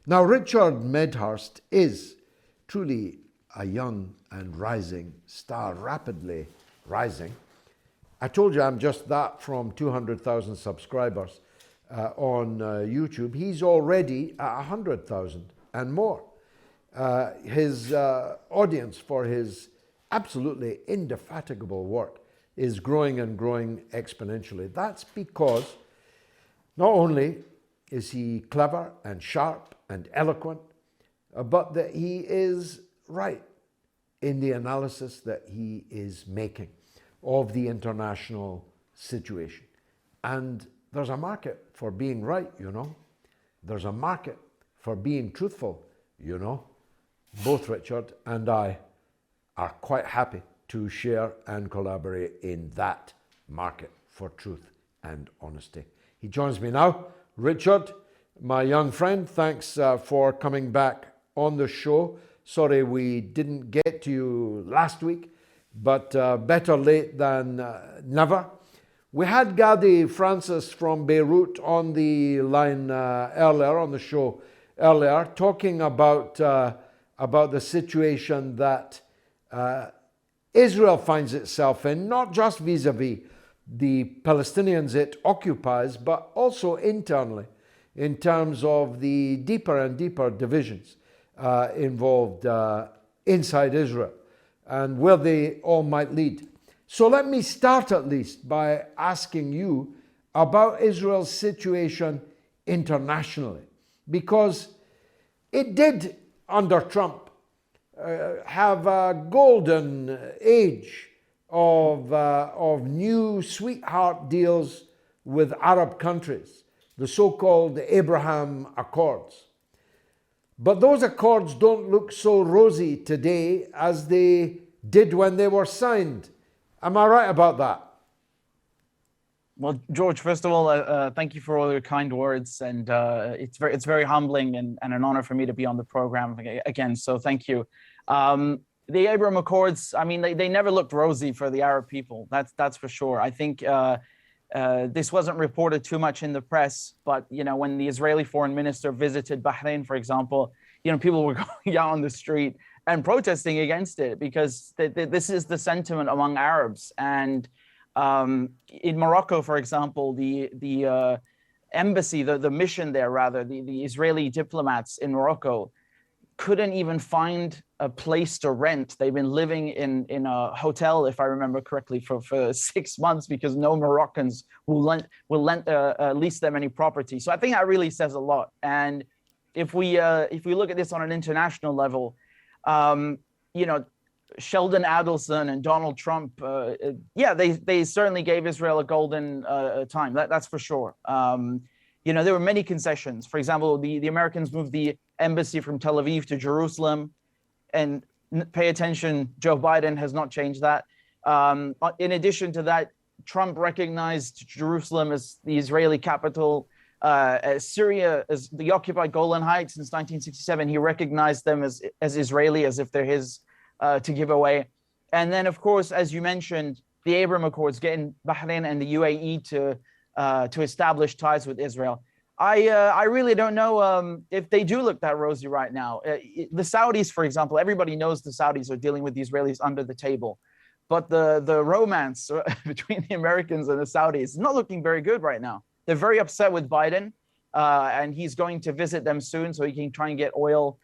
Now, Richard Medhurst is truly a young and rising star, rapidly rising. I told you I'm just that from 200,000 subscribers on YouTube. He's already at 100,000 and more. His audience for his absolutely indefatigable work is growing and growing exponentially. That's because not only is he clever and sharp and eloquent, but that he is right in the analysis that he is making of the international situation. And there's a market for being right, you know. There's a market for being truthful, you know. Both Richard and I are quite happy to share and collaborate in that market for truth and honesty. He joins me now. Richard, my young friend, thanks for coming back on the show. Sorry we didn't get to you last week, but better late than never. We had Gadi Francis from Beirut on the line earlier, on the show earlier, talking about the situation that Israel finds itself in, not just vis-a-vis the Palestinians it occupies, but also internally, in terms of the deeper and deeper divisions involved inside Israel and where they all might lead. So let me start at least by asking you about Israel's situation internationally, because it did, under Trump, have a golden age of new sweetheart deals with Arab countries, the so-called Abraham Accords. But those accords don't look so rosy today as they did when they were signed. Am I right about that? Well, George, first of all, thank you for all your kind words, and it's very humbling and an honor for me to be on the program again. So thank you. The Abraham Accords, I mean, they never looked rosy for the Arab people. That's for sure. I think this wasn't reported too much in the press, but you know, when the Israeli foreign minister visited Bahrain, for example, you know, people were going out on the street and protesting against it because this is the sentiment among Arabs. And in Morocco, for example, the embassy, the mission there, rather, the Israeli diplomats in Morocco couldn't even find a place to rent. They've been living in a hotel, if I remember correctly, for 6 months because no Moroccans will lease them any property. So I think that really says a lot. And if we look at this on an international level, you know, Sheldon Adelson and Donald Trump, yeah, they certainly gave Israel a golden time. That's for sure. You know, there were many concessions. For example, the Americans moved the embassy from Tel Aviv to Jerusalem, and pay attention, Joe Biden has not changed that. In addition to that, Trump recognized Jerusalem as the Israeli capital. Syria as the occupied Golan Heights since 1967. He recognized them as Israeli, as if they're his to give away. And then, of course, as you mentioned, the Abraham Accords, getting Bahrain and the UAE to establish ties with Israel. I really don't know if they do look that rosy right now. The Saudis, for example, everybody knows the Saudis are dealing with the Israelis under the table. But the romance between the Americans and the Saudis is not looking very good right now. They're very upset with Biden, and he's going to visit them soon so he can try and get oil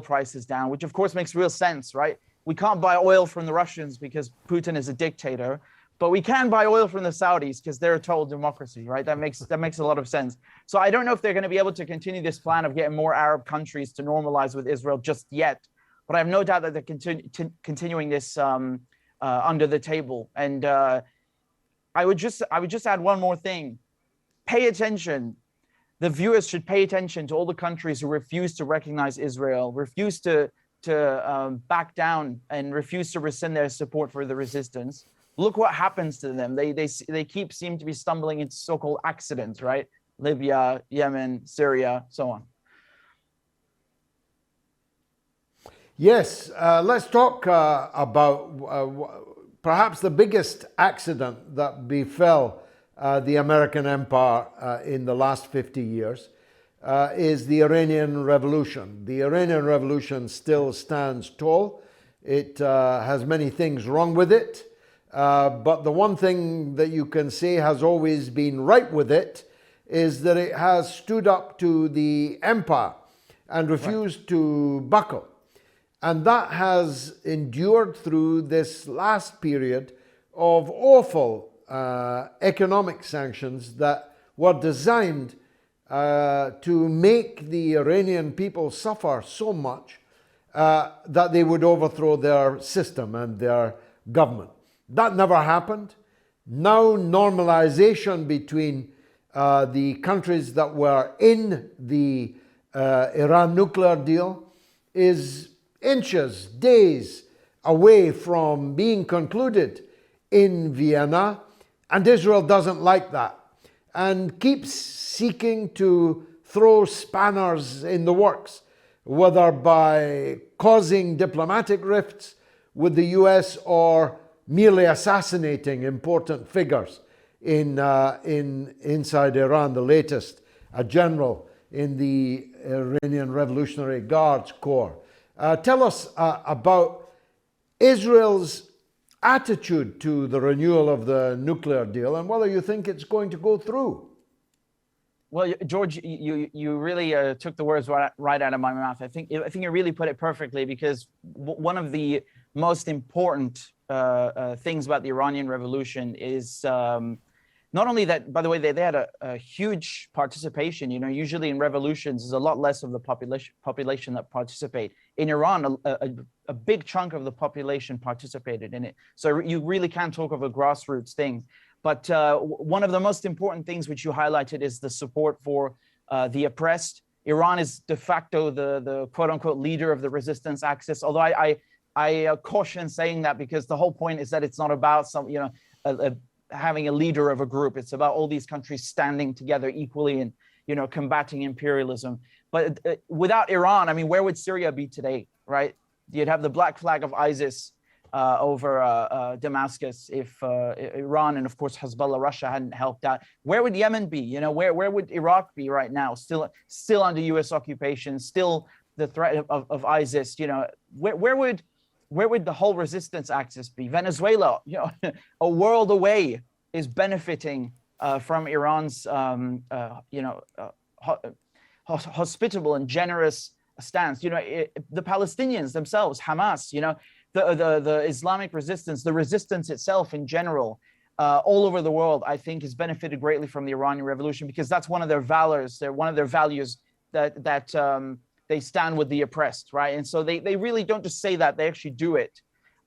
prices down, which of course makes real sense, right? We can't buy oil from the Russians because Putin is a dictator, but we can buy oil from the Saudis because they're a total democracy, right? That makes a lot of sense. So I don't know if they're going to be able to continue this plan of getting more Arab countries to normalize with Israel just yet, but I have no doubt that they're continuing this under the table. And I would just add one more thing. Pay attention. The viewers should pay attention to all the countries who refuse to recognize Israel, refuse to back down, and refuse to rescind their support for the resistance. Look what happens to them. They seem to be stumbling into so-called accidents, right? Libya, Yemen, Syria, so on. Yes, let's talk about perhaps the biggest accident that befell the American empire in the last 50 years. is the Iranian Revolution. The Iranian Revolution still stands tall. It has many things wrong with it, but the one thing that you can say has always been right with it is that it has stood up to the empire and refused to buckle. And that has endured through this last period of awful economic sanctions that were designed to make the Iranian people suffer so much that they would overthrow their system and their government. That never happened. Now normalization between the countries that were in the Iran nuclear deal is inches, days away from being concluded in Vienna, and Israel doesn't like that and keeps seeking to throw spanners in the works, whether by causing diplomatic rifts with the US or merely assassinating important figures inside Iran. The latest, a general in the Iranian Revolutionary Guards Corps. Tell us about Israel's attitude to the renewal of the nuclear deal and whether you think it's going to go through. Well, George, you really took the words right out of my mouth. I think you really put it perfectly, because one of the most important things about the Iranian Revolution is not only that, by the way, they had a huge participation. You know, usually in revolutions, there's a lot less of the population that participate. In Iran, a big chunk of the population participated in it. So you really can talk of a grassroots thing. But one of the most important things which you highlighted is the support for the oppressed. Iran is de facto the quote unquote leader of the resistance axis. Although I caution saying that, because the whole point is that it's not about having a leader of a group. It's about all these countries standing together equally and, combating imperialism. But without Iran, I mean, where would Syria be today, right? You'd have the black flag of ISIS over Damascus if Iran and, of course, Hezbollah, Russia hadn't helped out. Where would Yemen be? Where would Iraq be right now? Still under U.S. occupation, still the threat of ISIS. Where would the whole resistance axis be? Venezuela, a world away, is benefiting from Iran's, hospitable and generous stance. The Palestinians themselves, Hamas, the Islamic resistance, the resistance itself in general, all over the world, I think, has benefited greatly from the Iranian Revolution, because that's one of their values. One of their values that they stand with the oppressed, right? And so they really don't just say that; they actually do it.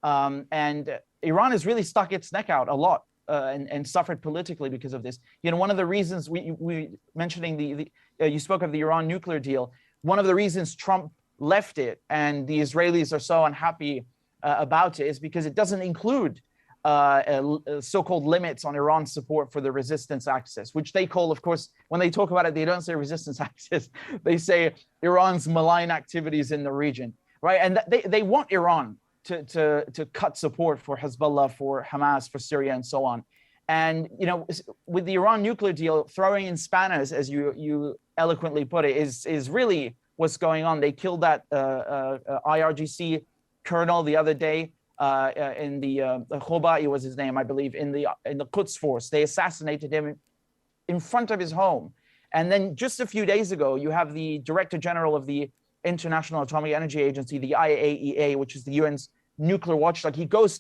And Iran has really stuck its neck out a lot and suffered politically because of this. One of the reasons we mentioning you spoke of the Iran nuclear deal. One of the reasons Trump left it and the Israelis are so unhappy about it is because it doesn't include so-called limits on Iran's support for the resistance axis, which they call, of course, when they talk about it, they don't say resistance axis. They say Iran's malign activities in the region, right? And they want Iran to cut support for Hezbollah, for Hamas, for Syria, and so on. And, with the Iran nuclear deal, throwing in spanners, as you eloquently put it, is really what's going on. They killed that IRGC colonel the other day in the Khobai was his name, I believe, in the Quds force. They assassinated him in front of his home. And then just a few days ago, you have the Director General of the International Atomic Energy Agency, the IAEA, which is the UN's nuclear watchdog. He goes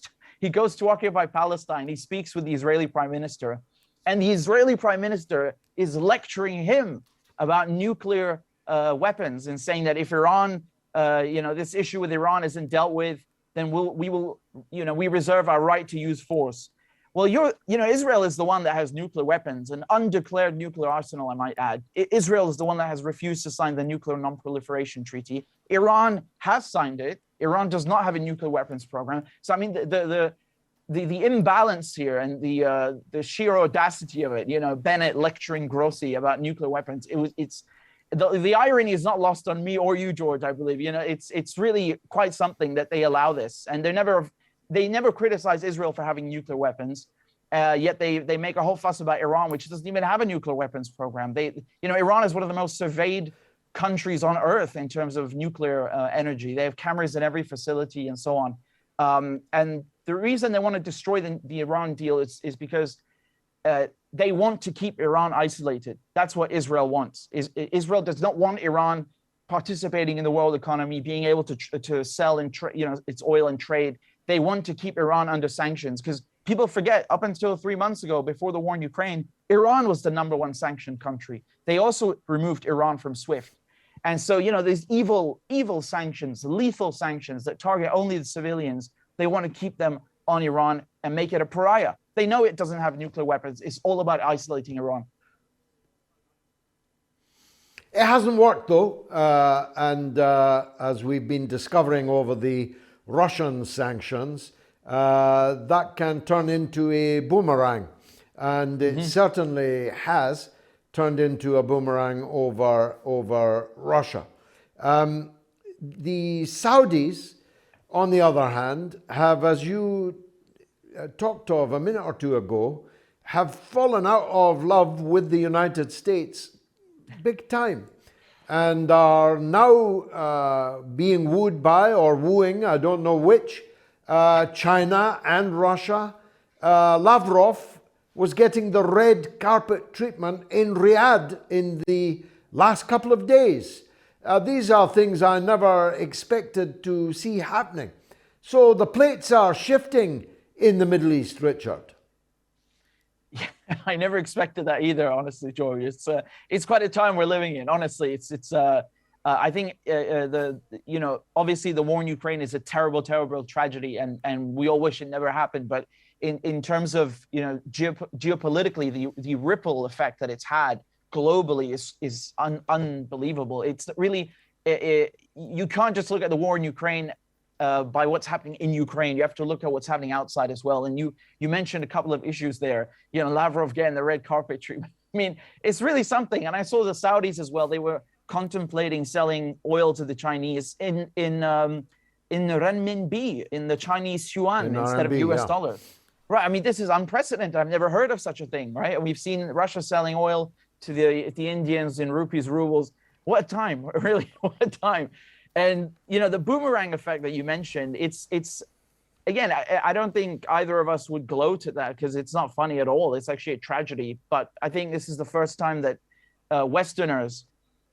to occupy Palestine. He speaks with the Israeli Prime Minister, and the Israeli Prime Minister is lecturing him about nuclear weapons and saying that if Iran, this issue with Iran isn't dealt with, then we reserve our right to use force. Well, Israel is the one that has nuclear weapons, an undeclared nuclear arsenal, I might add. Israel is the one that has refused to sign the Nuclear Non-Proliferation Treaty. Iran has signed it. Iran does not have a nuclear weapons program. So, I mean, the imbalance here and the sheer audacity of it, Bennett lecturing Grossi about nuclear weapons, the irony is not lost on me or you, George, I believe. It's really quite something that they allow this. And they never criticize Israel for having nuclear weapons. Yet they make a whole fuss about Iran, which doesn't even have a nuclear weapons program. Iran is one of the most surveyed countries on earth in terms of nuclear energy. They have cameras in every facility and so on. And the reason they want to destroy the Iran deal is because they want to keep Iran isolated. That's what Israel wants. Israel does not want Iran participating in the world economy, being able to sell and its oil and trade. They want to keep Iran under sanctions because people forget, up until 3 months ago, before the war in Ukraine, Iran was the #1 sanctioned country. They also removed Iran from SWIFT. And so, these evil sanctions, lethal sanctions that target only the civilians, they want to keep them on Iran and make it a pariah. They know it doesn't have nuclear weapons. It's all about isolating Iran. It hasn't worked, though. And as we've been discovering over the Russian sanctions, that can turn into a boomerang. And it certainly has turned into a boomerang over Russia. The Saudis, on the other hand, have, as you talked of a minute or two ago, have fallen out of love with the United States big time and are now being wooed by, or wooing, I don't know which, China and Russia. Lavrov was getting the red carpet treatment in Riyadh in the last couple of days. These are things I never expected to see happening. So the plates are shifting in the Middle East, Richard. Yeah, I never expected that either, honestly, George. It's quite a time we're living in. Honestly, I think obviously the war in Ukraine is a terrible, terrible tragedy, and we all wish it never happened. But in terms of geopolitically, the ripple effect that it's had globally is unbelievable. It's really you can't just look at the war in Ukraine by what's happening in Ukraine. You have to look at what's happening outside as well. And you mentioned a couple of issues there. Lavrov getting the red carpet treatment. I mean, it's really something. And I saw the Saudis as well. They were contemplating selling oil to the Chinese in renminbi, in the Chinese yuan instead of US dollar. Right. I mean, this is unprecedented. I've never heard of such a thing. Right. And we've seen Russia selling oil to the Indians in rupees, rubles. What a time, really, what a time. And, the boomerang effect that you mentioned, it's again, I don't think either of us would gloat at that because it's not funny at all. It's actually a tragedy. But I think this is the first time that Westerners,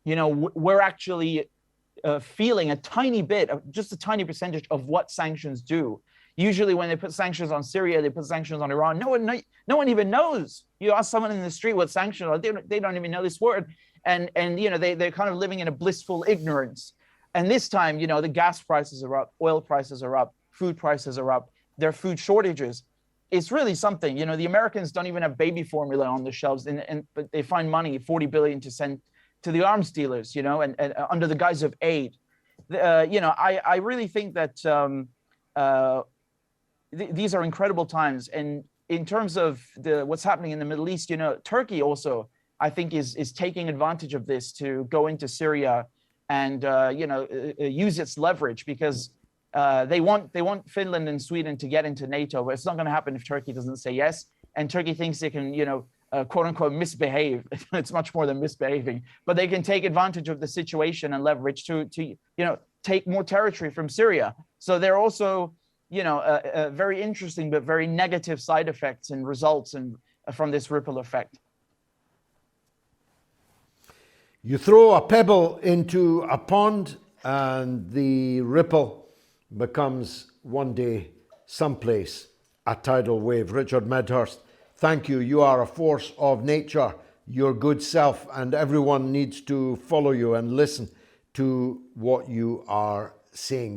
we're actually feeling a tiny bit, just a tiny percentage of what sanctions do. Usually when they put sanctions on Syria, they put sanctions on Iran. No one even knows. You ask someone in the street what sanctions are, they don't even know this word. And they're kind of living in a blissful ignorance. And this time, the gas prices are up, oil prices are up, food prices are up, there are food shortages. It's really something. The Americans don't even have baby formula on the shelves, but they find money, $40 billion, to send to the arms dealers, and under the guise of aid. I really think that these are incredible times. And in terms of what's happening in the Middle East, Turkey also, I think, is taking advantage of this to go into Syria and use its leverage because they want Finland and Sweden to get into NATO, but it's not going to happen if Turkey doesn't say yes. And Turkey thinks they can, quote unquote, misbehave. It's much more than misbehaving, but they can take advantage of the situation and leverage to take more territory from Syria. So they're also, very interesting but very negative side effects and results from this ripple effect. You throw a pebble into a pond and the ripple becomes one day someplace a tidal wave. Richard Medhurst, thank you. You are a force of nature, your good self, and everyone needs to follow you and listen to what you are saying.